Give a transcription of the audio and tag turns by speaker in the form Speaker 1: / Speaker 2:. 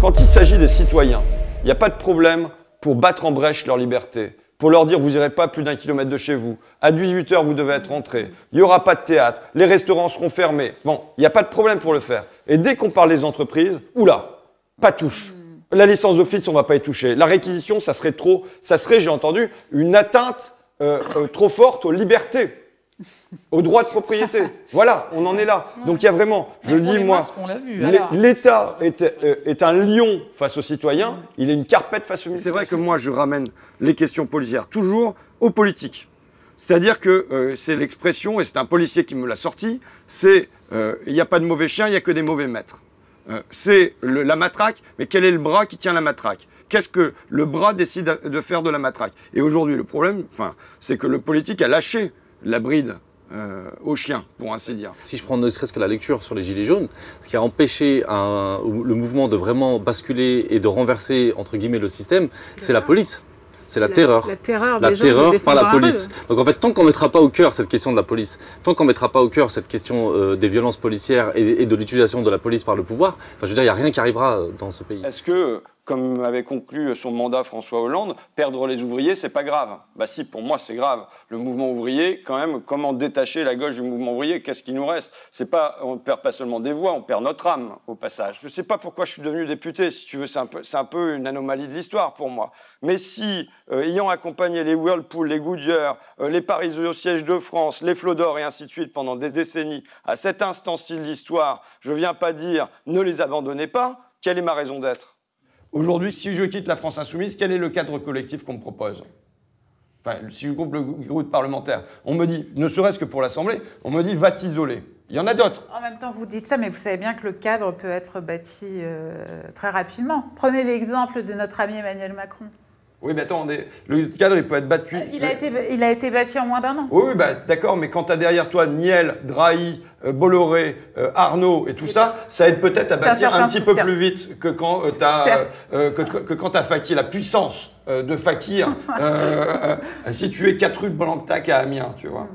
Speaker 1: Quand il s'agit des citoyens, il n'y a pas de problème pour battre en brèche leur liberté, pour leur dire vous n'irez pas plus d'1 kilomètre de chez vous, à 18 h vous devez être rentré, il n'y aura pas de théâtre, les restaurants seront fermés. Bon, il n'y a pas de problème pour le faire. Et dès qu'on parle des entreprises, oula, pas touche. La licence d'office, on ne va pas y toucher. La réquisition, ça serait, j'ai entendu, une atteinte trop forte aux libertés. Au droit de propriété. Voilà, on en est là. Donc il y a vraiment, je le dis moi, l'État est un lion face aux citoyens, il est une carpette face aux militaires. C'est vrai que moi je ramène les questions policières toujours aux politiques. C'est-à-dire que c'est l'expression, et c'est un policier qui me l'a sorti, c'est il n'y a pas de mauvais chiens, il n'y a que des mauvais maîtres. C'est la matraque, mais quel est le bras qui tient la matraque? Qu'est-ce que le bras décide de faire de la matraque? Et aujourd'hui le problème, c'est que le politique a lâché la bride aux chiens, pour ainsi dire.
Speaker 2: Si je prends ne serait-ce que la lecture sur les Gilets jaunes, ce qui a empêché le mouvement de vraiment basculer et de renverser, entre guillemets, le système, c'est la police. C'est la terreur.
Speaker 3: La terreur
Speaker 2: par la police. Donc en fait, tant qu'on ne mettra pas au cœur cette question de la police, tant qu'on ne mettra pas au cœur cette question des violences policières et de l'utilisation de la police par le pouvoir, je veux dire, il n'y a rien qui arrivera dans ce pays.
Speaker 1: Est-ce que, comme avait conclu son mandat François Hollande, perdre les ouvriers, c'est pas grave? Bah si, pour moi, c'est grave. Le mouvement ouvrier, quand même, comment détacher la gauche du mouvement ouvrier? Qu'est-ce qui nous reste? C'est pas, on ne perd pas seulement des voix, on perd notre âme, au passage. Je sais pas pourquoi je suis devenu député, si tu veux, c'est un peu une anomalie de l'histoire pour moi. Mais si, ayant accompagné les Whirlpool, les Goodyear, les Paris au siège de France, les Flots d'Or et ainsi de suite pendant des décennies, à cet instant-ci de l'histoire, je viens pas dire ne les abandonnez pas, quelle est ma raison d'être? Aujourd'hui, si je quitte la France insoumise, quel est le cadre collectif qu'on me propose? Enfin, si je coupe le groupe parlementaire, on me dit, ne serait-ce que pour l'Assemblée, on me dit va t'isoler. Il y en a d'autres.
Speaker 4: En même temps, vous dites ça, mais vous savez bien que le cadre peut être bâti très rapidement. Prenez l'exemple de notre ami Emmanuel Macron.
Speaker 1: Oui, mais attends, le cadre, il peut être battu.
Speaker 4: Il a été bâti en moins d'1 an.
Speaker 1: Oui, bah, d'accord, mais quand tu as derrière toi Niel, Drahi, Bolloré, Arnaud et tout ça, ça aide peut-être à bâtir un petit peu plus vite que quand tu as Fakir, la puissance de Fakir, situé 4 rues de Blanquetac à Amiens, tu vois.